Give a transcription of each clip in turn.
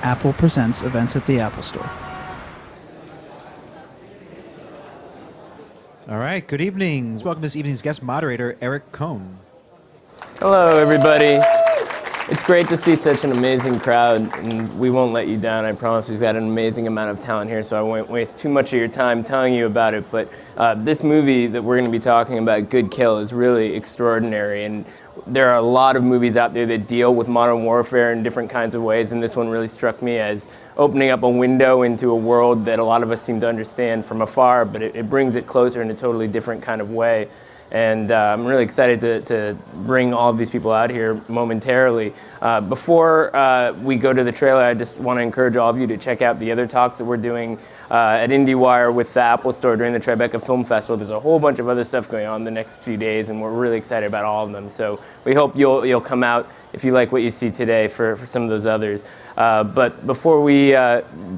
Apple Presents events at the Apple Store. All right, good evening. Welcome to this evening's guest moderator, Eric Cohn. Hello, everybody. It's great to see such an amazing crowd, and we won't let you down. I promise we've got an amazing amount of talent here, so I won't waste too much of your time telling you about it. But this movie that we're going to be talking about, Good Kill, is really extraordinary. And there are a lot of movies out there that deal with modern warfare in different kinds of ways, and this one really struck me as opening up a window into a world that a lot of us seem to understand from afar, but it brings it closer in a totally different kind of way. And I'm really excited to bring all of these people out here momentarily. Before we go to the trailer, I just want to encourage all of you to check out the other talks that we're doing at IndieWire with the Apple Store during the Tribeca Film Festival. There's a whole bunch of other stuff going on the next few days, and we're really excited about all of them. So we hope you'll come out if you like what you see today for some of those others. But before we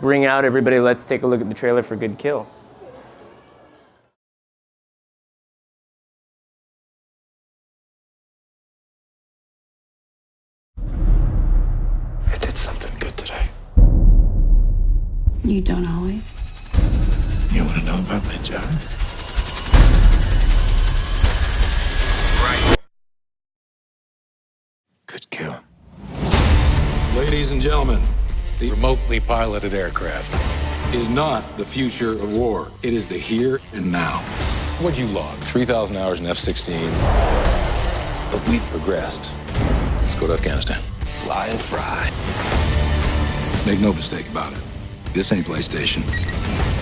bring out everybody, let's take a look at the trailer for Good Kill. I did something good today. You don't always. You want to know about my job? Right. Good kill. Ladies and gentlemen, the remotely piloted aircraft is not the future of war. It is the here and now. What'd you log? 3,000 hours in F-16. But we've progressed. Let's go to Afghanistan. Fly and fry. Make no mistake about it. This ain't PlayStation.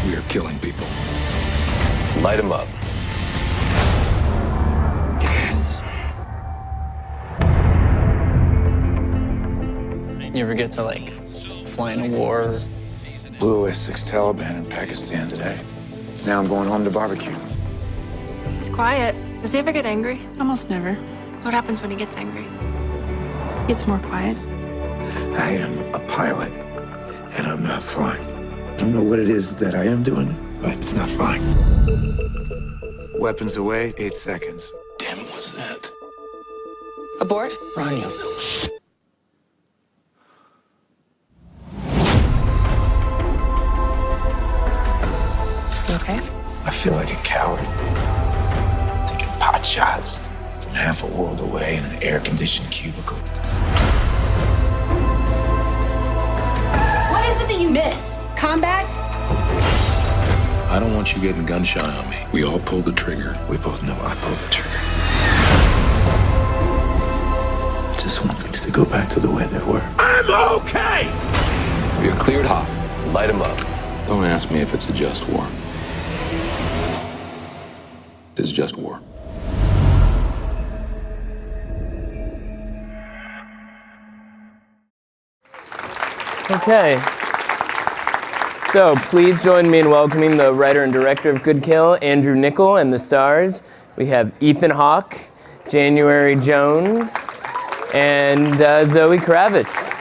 We are killing people. Light them up. Yes. You ever get to, like, fly in a war? Blew away 6 Taliban in Pakistan today. Now I'm going home to barbecue. He's quiet. Does he ever get angry? Almost never. What happens when he gets angry? It's more quiet. I am a pilot, and I'm not flying. I don't know what it is that I am doing, but it's not flying. Weapons away, 8 seconds. Damn it, what's that? Aboard? Run, you little sh**. You okay? I feel like a coward. Taking pot shots from half a world away in an air-conditioned cubicle. What is it that you miss? Combat? I don't want you getting gun shy on me. We all pulled the trigger. We both know I pulled the trigger. I just want things to go back to the way they were. I'm okay! We are cleared hot. Light them up. Don't ask me if it's a just war. It's just war. Okay. So please join me in welcoming the writer and director of Good Kill, Andrew Niccol, and the stars. We have Ethan Hawke, January Jones, and Zoe Kravitz.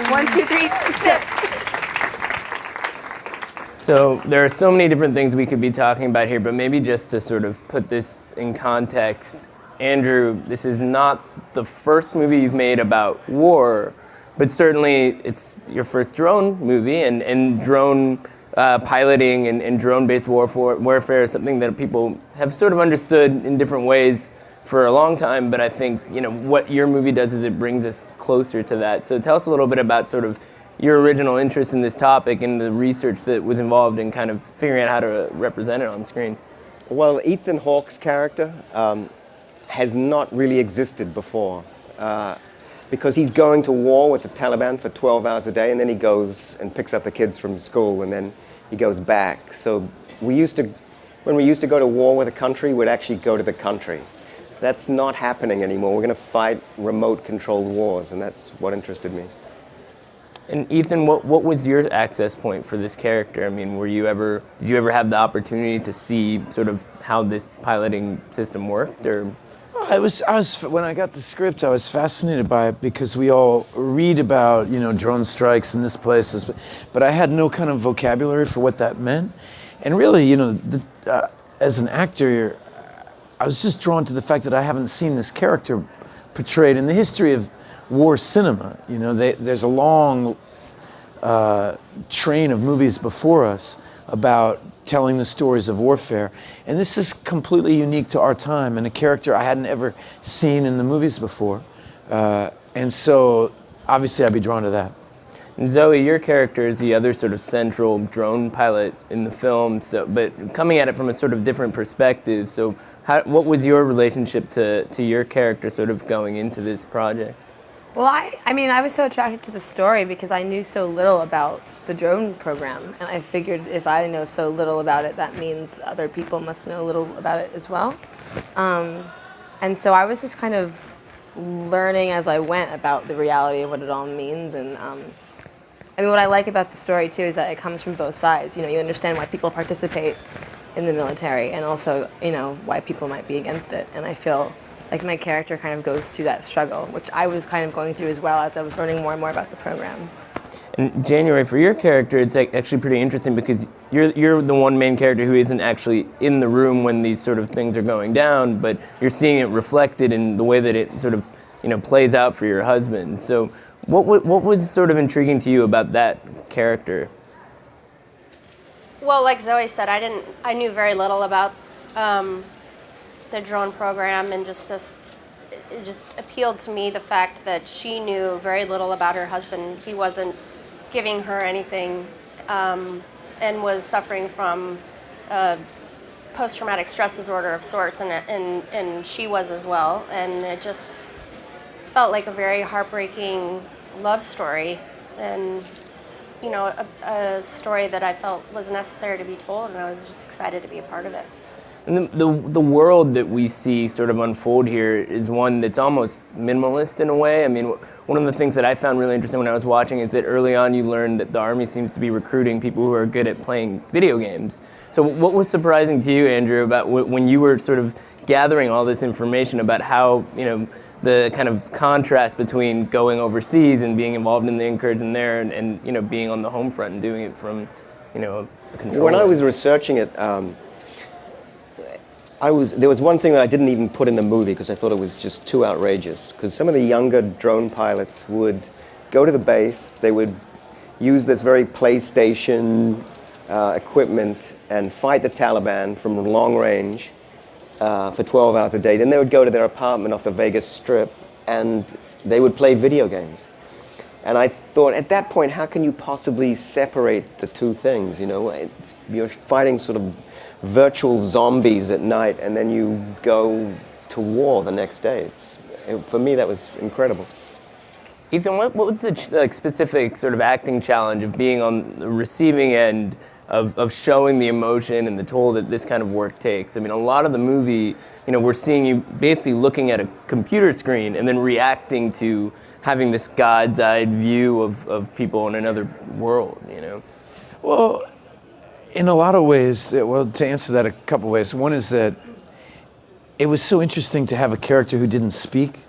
One, two, three, sit. So there are so many different things we could be talking about here, but maybe just to sort of put this in context, Andrew, this is not the first movie you've made about war, but certainly it's your first drone movie, and drone piloting and drone-based warfare is something that people have sort of understood in different ways for a long time, but I think, you know, what your movie does is it brings us closer to that. So tell us a little bit about sort of your original interest in this topic and the research that was involved in kind of figuring out how to represent it on screen. Well, Ethan Hawke's character has not really existed before because he's going to war with the Taliban for 12 hours a day, and then he goes and picks up the kids from school, and then he goes back. So when we used to go to war with a country, we'd actually go to the country. That's not happening anymore. We're going to fight remote-controlled wars, and that's what interested me. And Ethan, what was your access point for this character? I mean, did you ever have the opportunity to see sort of how this piloting system worked, or? I was when I got the script, I was fascinated by it because we all read about, you know, drone strikes in this place, but I had no kind of vocabulary for what that meant. And really, you know, as an actor, I was just drawn to the fact that I haven't seen this character portrayed in the history of war cinema. You know, there's a long train of movies before us about telling the stories of warfare, and this is completely unique to our time and a character I hadn't ever seen in the movies before, and so obviously I'd be drawn to that. And Zoe, your character is the other sort of central drone pilot in the film, but coming at it from a sort of different perspective. So what was your relationship to your character sort of going into this project? Well, I mean, I was so attracted to the story because I knew so little about the drone program, and I figured if I know so little about it, that means other people must know a little about it as well. And so I was just kind of learning as I went about the reality of what it all means. And I mean, what I like about the story too is that it comes from both sides. You know, you understand why people participate in the military, and also, you know, why people might be against it. And I feel like my character kind of goes through that struggle, which I was kind of going through as well as I was learning more and more about the program. And January, for your character, it's actually pretty interesting because you're the one main character who isn't actually in the room when these sort of things are going down, but you're seeing it reflected in the way that it sort of, you know, plays out for your husband. So what was sort of intriguing to you about that character? Well, like Zoe said, I knew very little about the drone program, and it just appealed to me the fact that she knew very little about her husband. He wasn't giving her anything, and was suffering from post-traumatic stress disorder of sorts, and she was as well. And it just felt like a very heartbreaking love story, and you know, a story that I felt was necessary to be told, and I was just excited to be a part of it. And the world that we see sort of unfold here is one that's almost minimalist in a way. I mean, one of the things that I found really interesting when I was watching is that early on you learned that the Army seems to be recruiting people who are good at playing video games. So what was surprising to you, Andrew, about when you were sort of gathering all this information about how, you know, the kind of contrast between going overseas and being involved in the incursion there and you know, being on the home front and doing it from, you know, a control. When I was researching it, there was one thing that I didn't even put in the movie because I thought it was just too outrageous. Because some of the younger drone pilots would go to the base, they would use this very PlayStation equipment and fight the Taliban from long range for 12 hours a day. Then they would go to their apartment off the Vegas Strip and they would play video games. And I thought, at that point, how can you possibly separate the two things? You know, you're fighting sort of virtual zombies at night, and then you go to war the next day. For me, that was incredible. Ethan, what was the specific sort of acting challenge of being on the receiving end of showing the emotion and the toll that this kind of work takes? I mean, a lot of the movie, you know, we're seeing you basically looking at a computer screen and then reacting to having this God's-eyed view of people in another world, you know? Well, in a lot of ways, well, to answer that a couple ways. One is that it was so interesting to have a character who didn't speak.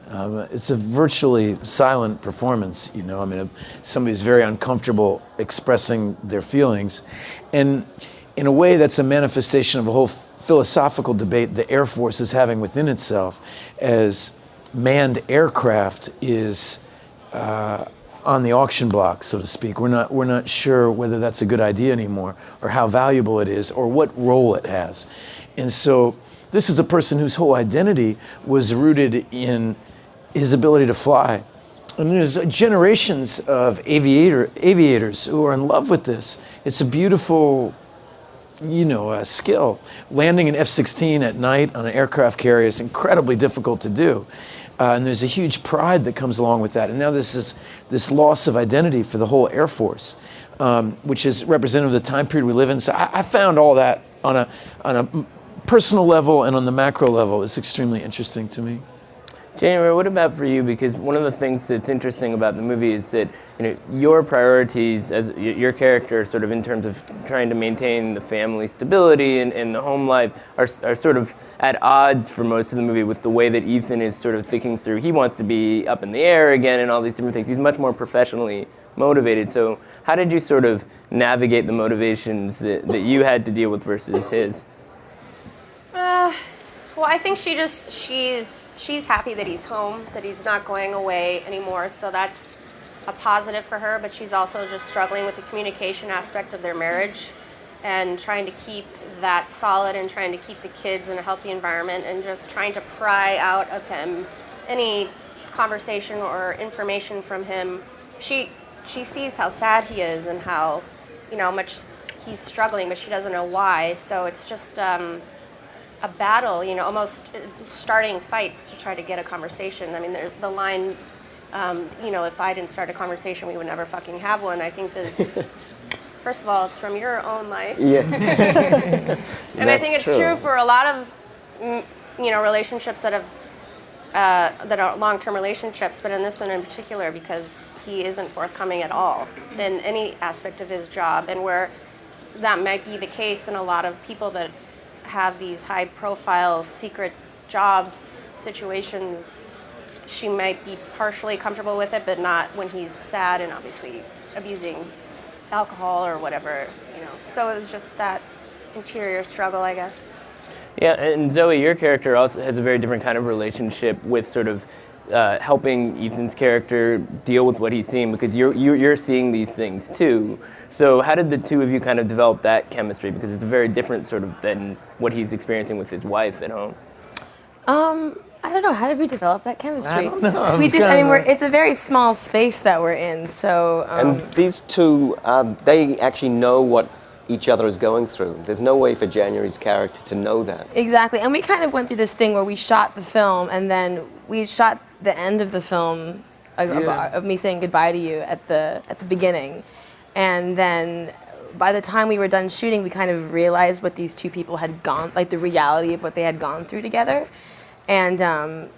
It's a virtually silent performance, you know. I mean, somebody's very uncomfortable expressing their feelings. And in a way, that's a manifestation of a whole philosophical debate the Air Force is having within itself, as manned aircraft is on the auction block, so to speak. We're not sure whether that's a good idea anymore, or how valuable it is, or what role it has. And so this is a person whose whole identity was rooted in his ability to fly. And there's generations of aviators who are in love with this. It's a beautiful, you know, skill. Landing an F-16 at night on an aircraft carrier is incredibly difficult to do. And there's a huge pride that comes along with that. And now this loss of identity for the whole Air Force, which is representative of the time period we live in. So I found all that on a personal level and on the macro level is extremely interesting to me. January, what about for you? Because one of the things that's interesting about the movie is that, you know, your priorities as your character, sort of in terms of trying to maintain the family stability and the home life, are sort of at odds for most of the movie with the way that Ethan is sort of thinking through. He wants to be up in the air again and all these different things. He's much more professionally motivated. So how did you sort of navigate the motivations that you had to deal with versus his? Well, I think she's happy that he's home, that he's not going away anymore. So that's a positive for her. But she's also just struggling with the communication aspect of their marriage, and trying to keep that solid, and trying to keep the kids in a healthy environment, and just trying to pry out of him any conversation or information from him. She sees how sad he is and how, much he's struggling, but she doesn't know why. So it's just a battle, almost starting fights to try to get a conversation. I mean, the line, if I didn't start a conversation, we would never fucking have one. I think this, first of all, it's from your own life. Yeah. And I think it's true for a lot of, relationships that are long-term relationships, but in this one in particular, because he isn't forthcoming at all in any aspect of his job, and where that might be the case in a lot of people that have these high-profile secret jobs situations. She might be partially comfortable with it, but not when he's sad and obviously abusing alcohol or whatever, So it was just that interior struggle, I guess. Yeah, and Zoe, your character also has a very different kind of relationship with sort of helping Ethan's character deal with what he's seeing, because you're seeing these things too. So how did the two of you kind of develop that chemistry? Because it's very different sort of than what he's experiencing with his wife at home. I don't know. How did we develop that chemistry? I don't know. It's a very small space that we're in. So. And these two, they actually know what each other is going through. There's no way for January's character to know that. Exactly. And we kind of went through this thing where we shot the film, and then we shot the end of the film of me saying goodbye to you at the beginning. And then by the time we were done shooting, we kind of realized what these two people had gone, like the reality of what they had gone through together. And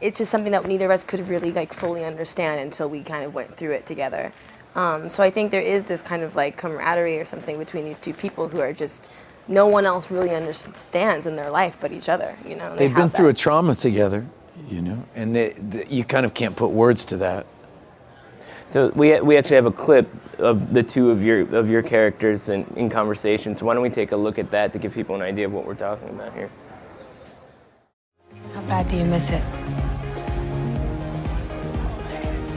it's just something that neither of us could really fully understand until we kind of went through it together. So I think there is this kind of camaraderie or something between these two people who are just, no one else really understands in their life but each other, They've been through a trauma together, and you kind of can't put words to that. So we actually have a clip of the two of your characters in conversation. So why don't we take a look at that to give people an idea of what we're talking about here. How bad do you miss it?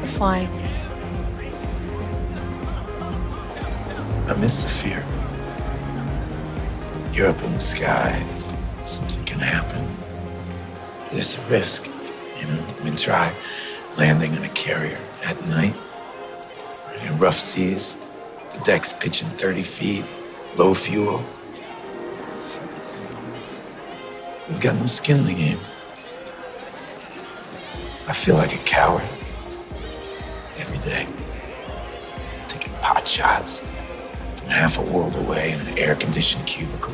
The flying. I miss the fear. You're up in the sky, something can happen. There's a risk, I mean, try landing in a carrier at night, in rough seas, the deck's pitching 30 feet, low fuel. We've got no skin in the game. I feel like a coward every day, taking pot shots from half a world away in an air-conditioned cubicle.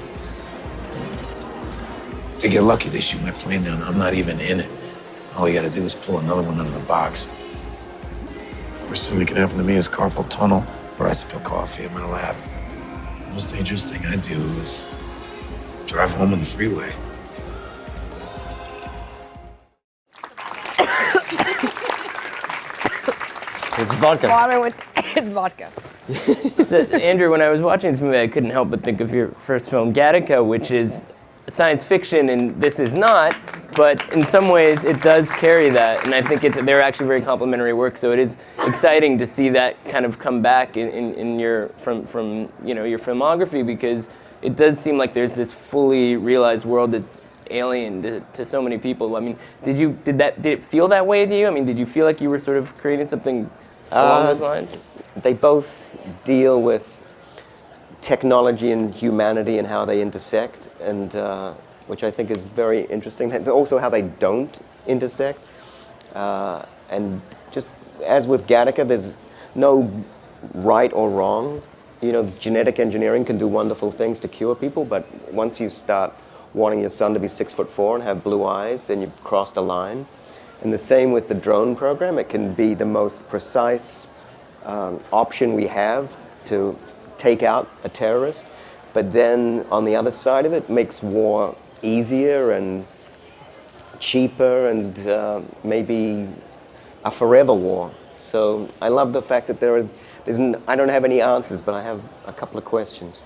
They get lucky, they shoot my plane down. I'm not even in it. All you gotta do is pull another one out of the box. Worst thing that can happen to me is carpal tunnel, or I spill coffee in my lap. The most dangerous thing I do is drive home on the freeway. It's vodka. It's vodka. So, Andrew, when I was watching this movie, I couldn't help but think of your first film, Gattaca, which is science fiction, and this is not, but in some ways it does carry that, and I think they're actually very complementary work. So it is exciting to see that kind of come back in your from your filmography, because it does seem like there's this fully realized world that's alien to so many people. I mean, did it feel that way to you? I mean, did you feel like you were sort of creating something along those lines? They both deal with technology and humanity and how they intersect, and which I think is very interesting. And also how they don't intersect. And just as with Gattaca, there's no right or wrong. Genetic engineering can do wonderful things to cure people, but once you start wanting your son to be 6'4" and have blue eyes, then you've crossed a line. And the same with the drone program. It can be the most precise option we have to take out a terrorist, but then on the other side of it makes war easier and cheaper and maybe a forever war. So I love the fact that I don't have any answers, but I have a couple of questions.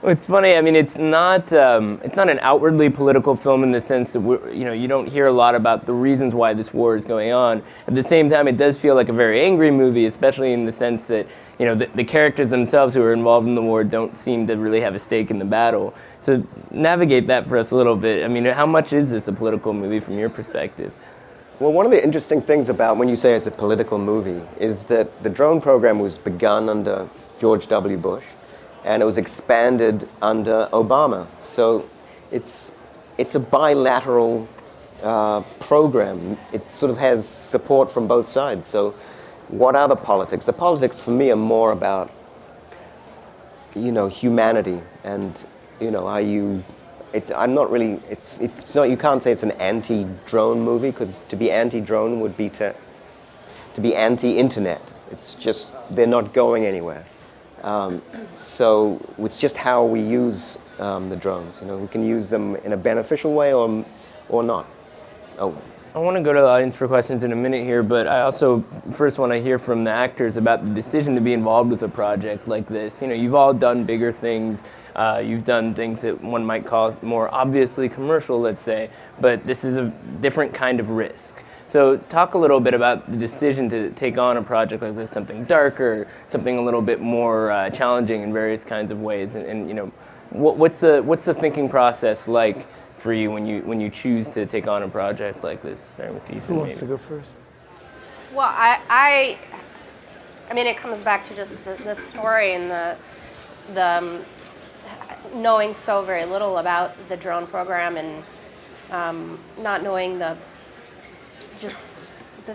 Well, it's funny. I mean, it's not an outwardly political film in the sense that you don't hear a lot about the reasons why this war is going on. At the same time, it does feel like a very angry movie, especially in the sense that the characters themselves who are involved in the war don't seem to really have a stake in the battle. So navigate that for us a little bit. I mean, how much is this a political movie from your perspective? Well, one of the interesting things about when you say it's a political movie is that the drone program was begun under George W. Bush, and it was expanded under Obama. So it's a bilateral program. It sort of has support from both sides. So what are the politics? The politics for me are more about, humanity and, are you... I'm not really, it's not, you can't say it's an anti-drone movie, because to be anti-drone would be to be anti-internet. It's just, they're not going anywhere. So it's just how we use the drones. We can use them in a beneficial way or not. Oh. I want to go to the audience for questions in a minute here, but I also first want to hear from the actors about the decision to be involved with a project like this. You've all done bigger things. You've done things that one might call more obviously commercial, let's say, but this is a different kind of risk. So talk a little bit about the decision to take on a project like this, something darker, something a little bit more challenging in various kinds of ways, and what's the thinking process like for you when you choose to take on a project like this? Starting with Ethan. Who wants to go first? Well, I mean, it comes back to just the story and the knowing so very little about the drone program and not knowing the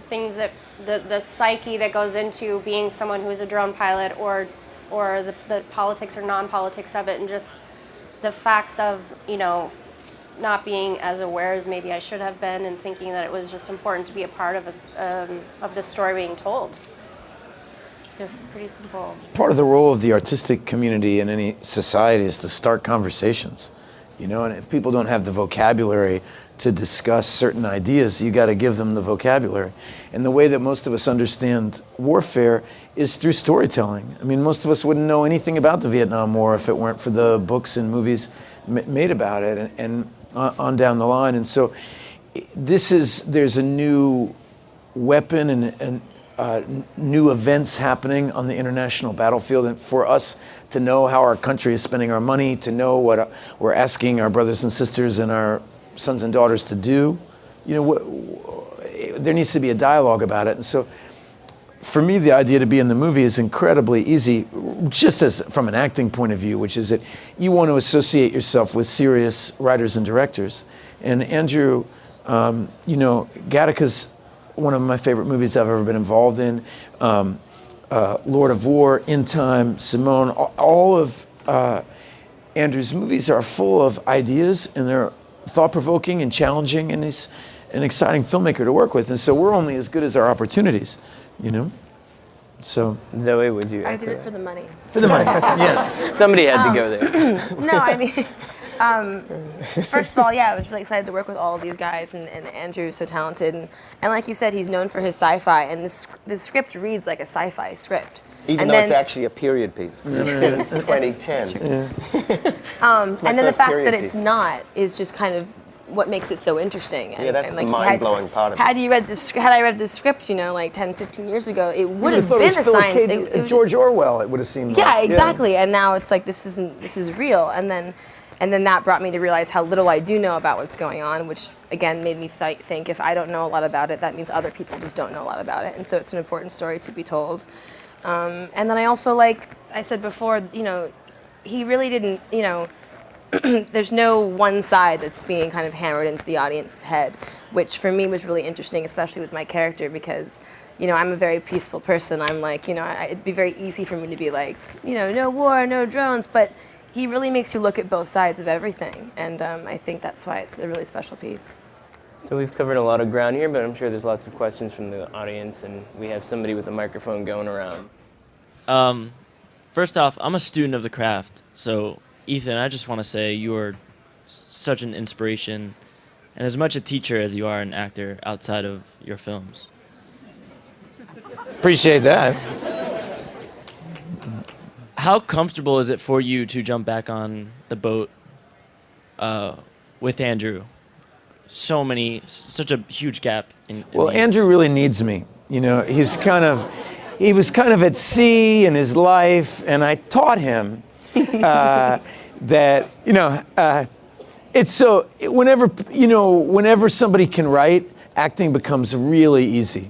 things that the psyche that goes into being someone who is a drone pilot or the politics or non-politics of it, and just the facts of not being as aware as maybe I should have been, and thinking that it was just important to be a part of the story being told. Just pretty simple. Part of the role of the artistic community in any society is to start conversations, and if people don't have the vocabulary to discuss certain ideas, you got to give them the vocabulary. And the way that most of us understand warfare is through storytelling. I mean, most of us wouldn't know anything about the Vietnam War if it weren't for the books and movies made about it, and on down the line. And so there's a new weapon and new events happening on the international battlefield, and for us to know how our country is spending our money, to know what we're asking our brothers and sisters and our sons and daughters to do, there needs to be a dialogue about it. And so for me, the idea to be in the movie is incredibly easy, just as from an acting point of view, which is that you want to associate yourself with serious writers and directors. And Andrew, Gattaca's one of my favorite movies I've ever been involved in. Lord of War, In Time, Simone, all of Andrew's movies are full of ideas, and they're thought-provoking and challenging, and he's an exciting filmmaker to work with. And so we're only as good as our opportunities, So Zoe, would you? I did it for the money. For the money, yeah. Somebody had to go there. No, I mean, first of all, I was really excited to work with all of these guys, and Andrew's so talented, and like you said, he's known for his sci-fi, and this script reads like a sci-fi script. Even though it's actually a period piece. It's set in 2010. And then the fact that it's not is just kind of what makes it so interesting. Yeah, that's the mind-blowing part of it. Had I read this script, like 10, 15 years ago, it would have been a science. It was George Orwell, it would have seemed like. Yeah, exactly. And now it's like this is real. And then that brought me to realize how little I do know about what's going on, which again made me think if I don't know a lot about it, that means other people just don't know a lot about it. And so it's an important story to be told. And then I also, like I said before, he really didn't, there's no one side that's being kind of hammered into the audience's head, which for me was really interesting, especially with my character, because, I'm a very peaceful person. I'm like, it'd be very easy for me to be like, no war, no drones, but he really makes you look at both sides of everything, and I think that's why it's a really special piece. So we've covered a lot of ground here, but I'm sure there's lots of questions from the audience, and we have somebody with a microphone going around. First off, I'm a student of the craft, so Ethan, I just want to say you are such an inspiration and as much a teacher as you are an actor outside of your films. Appreciate that. how comfortable is it for you to jump back on the boat with Andrew? Such a huge gap in Well, the years. Andrew really needs me. You know, he was kind of at sea in his life, and I taught him that, it's so, whenever somebody can write, acting becomes really easy.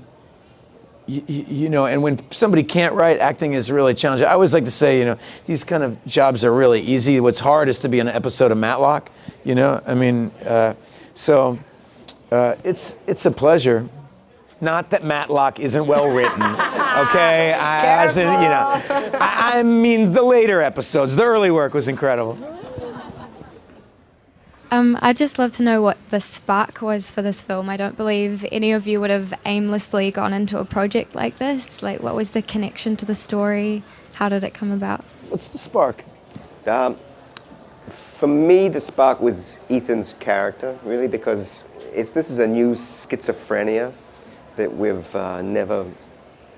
And when somebody can't write, acting is really challenging. I always like to say, these kind of jobs are really easy. What's hard is to be on an episode of Matlock, it's a pleasure. Not that Matlock isn't well written, okay? I mean, the later episodes, the early work was incredible. I'd just love to know what the spark was for this film. I don't believe any of you would have aimlessly gone into a project like this. Like, what was the connection to the story? How did it come about? What's the spark? For me, the spark was Ethan's character, really, because this is a new schizophrenia that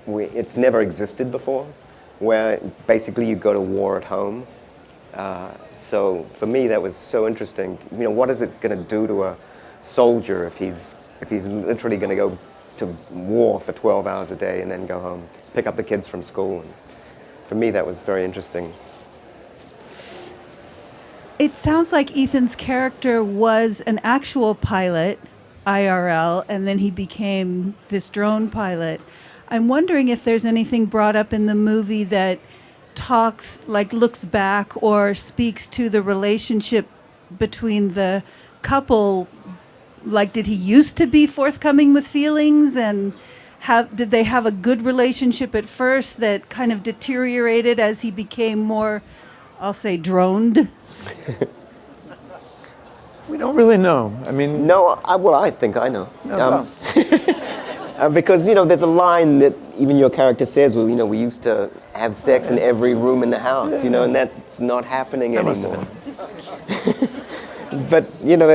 it's never existed before, where basically you go to war at home. So for me, that was so interesting. What is it going to do to a soldier if he's literally going to go to war for 12 hours a day and then go home, pick up the kids from school? And for me, that was very interesting. It sounds like Ethan's character was an actual pilot, IRL, and then he became this drone pilot. I'm wondering if there's anything brought up in the movie that looks back or speaks to the relationship between the couple. Like, did he used to be forthcoming with feelings, and did they have a good relationship at first that kind of deteriorated as he became more, I'll say, droned? We don't really know. I mean... No, I think I know. No. Because, there's a line that even your character says, well, we used to have sex in every room in the house, and that's not happening anymore. But,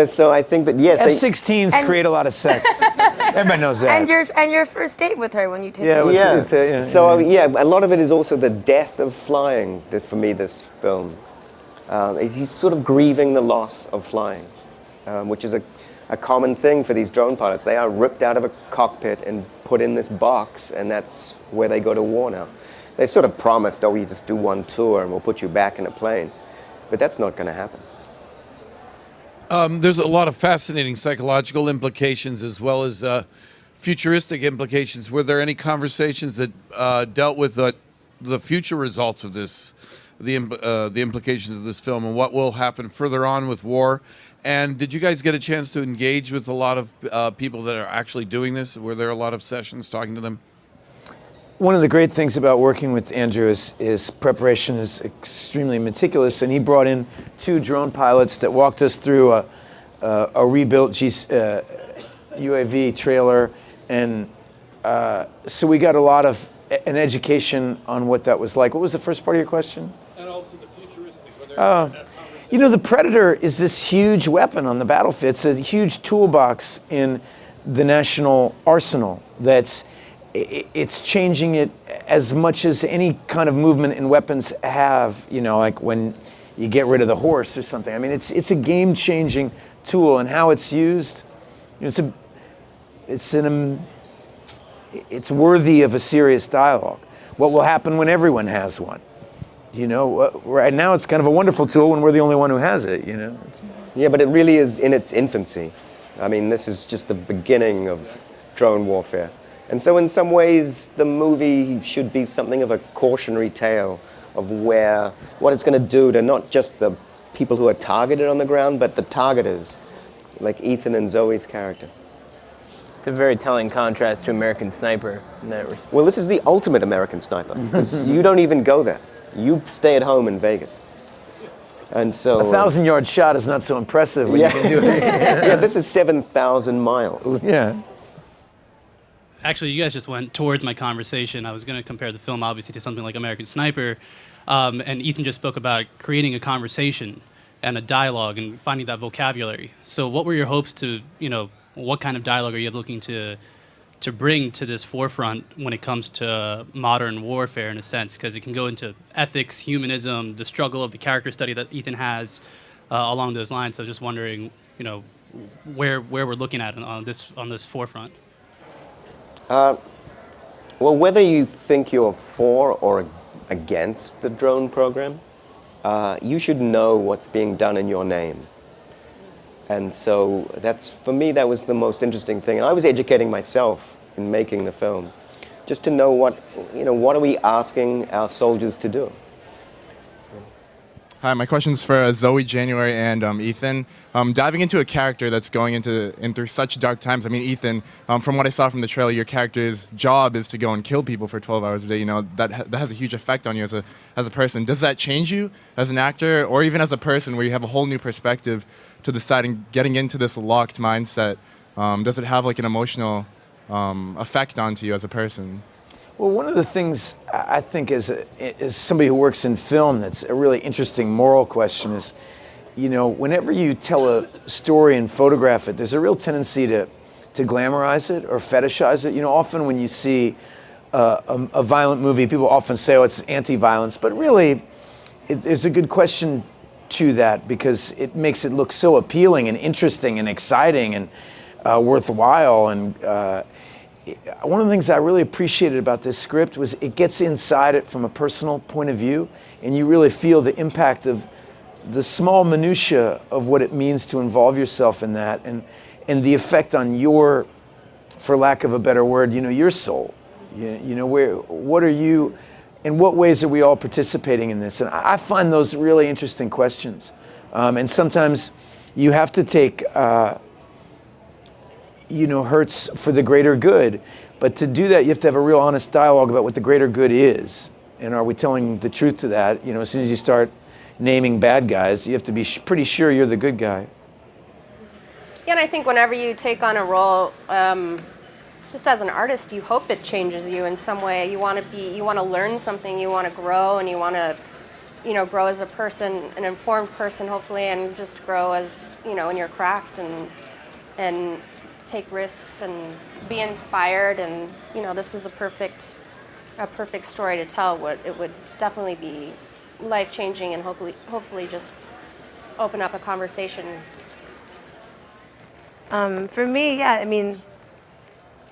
so I think that, yes... F-16s create a lot of sex. Everybody knows that. And your first date with her when you take her. A lot of it is also the death of flying, for me, this film. He's sort of grieving the loss of flying, which is a common thing for these drone pilots. They are ripped out of a cockpit and put in this box, and that's where they go to war now. They sort of promised, you just do one tour and we'll put you back in a plane. But that's not going to happen. There's a lot of fascinating psychological implications as well as futuristic implications. Were there any conversations that dealt with the future results of this, the implications of this film, and what will happen further on with war? And did you guys get a chance to engage with a lot of people that are actually doing this? Were there a lot of sessions talking to them? One of the great things about working with Andrew is preparation is extremely meticulous, and he brought in 2 drone pilots that walked us through a rebuilt UAV trailer, and so we got a lot of an education on what that was like. What was the first part of your question? And also the futuristic. The Predator is this huge weapon on the battlefield. It's a huge toolbox in the national arsenal it's changing it as much as any kind of movement in weapons have, like when you get rid of the horse or something. I mean, it's a game-changing tool, and how it's used, it's worthy of a serious dialogue. What will happen when everyone has one? Right now it's kind of a wonderful tool when we're the only one who has it, Yeah, but it really is in its infancy. I mean, this is just the beginning of drone warfare. And so in some ways, the movie should be something of a cautionary tale of what it's going to do to not just the people who are targeted on the ground, but the targeters, like Ethan and Zoe's character. It's a very telling contrast to American Sniper in that respect. Well, this is the ultimate American Sniper, because you don't even go there. You stay at home in Vegas. And so... A 1,000-yard shot is not so impressive when you can do it. Yeah, this is 7,000 miles. Yeah. Actually, you guys just went towards my conversation. I was going to compare the film, obviously, to something like American Sniper. And Ethan just spoke about creating a conversation and a dialogue and finding that vocabulary. So what were your hopes to, what kind of dialogue are you looking to to bring to this forefront when it comes to modern warfare, in a sense, because it can go into ethics, humanism, the struggle of the character study that Ethan has along those lines. So just wondering, you know, where we're looking at on this forefront. Well, whether you think you're for or against the drone program, you should know what's being done in your name. And so for me, that was the most interesting thing. And I was educating myself in making the film, just to know what are we asking our soldiers to do? Hi, my question's for Zoe, January, and Ethan. Diving into a character that's going through such dark times. I mean, Ethan, from what I saw from the trailer, your character's job is to go and kill people for 12 hours a day. You know, that has a huge effect on you as a person. Does that change you as an actor, or even as a person, where you have a whole new perspective to deciding getting into this locked mindset? Does it have like an emotional effect onto you as a person? Well, one of the things I think as somebody who works in film that's a really interesting moral question is, you know, whenever you tell a story and photograph it, there's a real tendency to glamorize it or fetishize it. You know, often when you see a violent movie, people often say, oh, it's anti-violence, but really it's a good question to that, because it makes it look so appealing and interesting and exciting and worthwhile. And one of the things I really appreciated about this script was it gets inside it from a personal point of view, and you really feel the impact of the small minutia of what it means to involve yourself in that, and the effect on your, for lack of a better word, you know, your soul. You know, what are you, in what ways are we all participating in this? And I find those really interesting questions. And sometimes you have to take you know, hurts for the greater good. But to do that, you have to have a real honest dialogue about what the greater good is. And are we telling the truth to that? You know, as soon as you start naming bad guys, you have to be pretty sure you're the good guy. Yeah, and I think whenever you take on a role, just as an artist, you hope it changes you in some way. You want to learn something, you want to grow, and you want to, you know, grow as a person, an informed person, hopefully, and just grow as, you know, in your craft and take risks and be inspired. And you know, this was a perfect story to tell. It would definitely be life-changing and hopefully just open up a conversation. For me, yeah, I mean,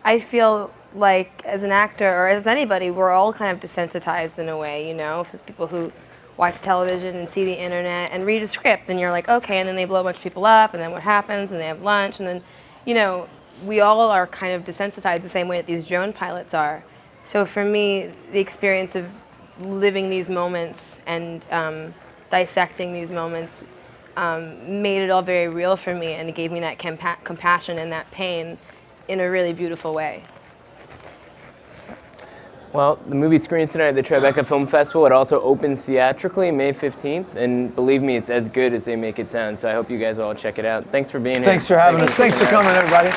I feel like as an actor or as anybody, we're all kind of desensitized in a way, you know, if it's people who watch television and see the internet and read a script, and you're like, okay, and then they blow a bunch of people up, and then what happens, and they have lunch, and then, you know, we all are kind of desensitized the same way that these drone pilots are. So for me, the experience of living these moments and dissecting these moments made it all very real for me, and it gave me that compassion and that pain in a really beautiful way. Well, the movie screens tonight at the Tribeca Film Festival. It also opens theatrically May 15th, and believe me, it's as good as they make it sound, so I hope you guys all check it out. Thanks for being here. Thanks for having us. Thanks for coming, everybody.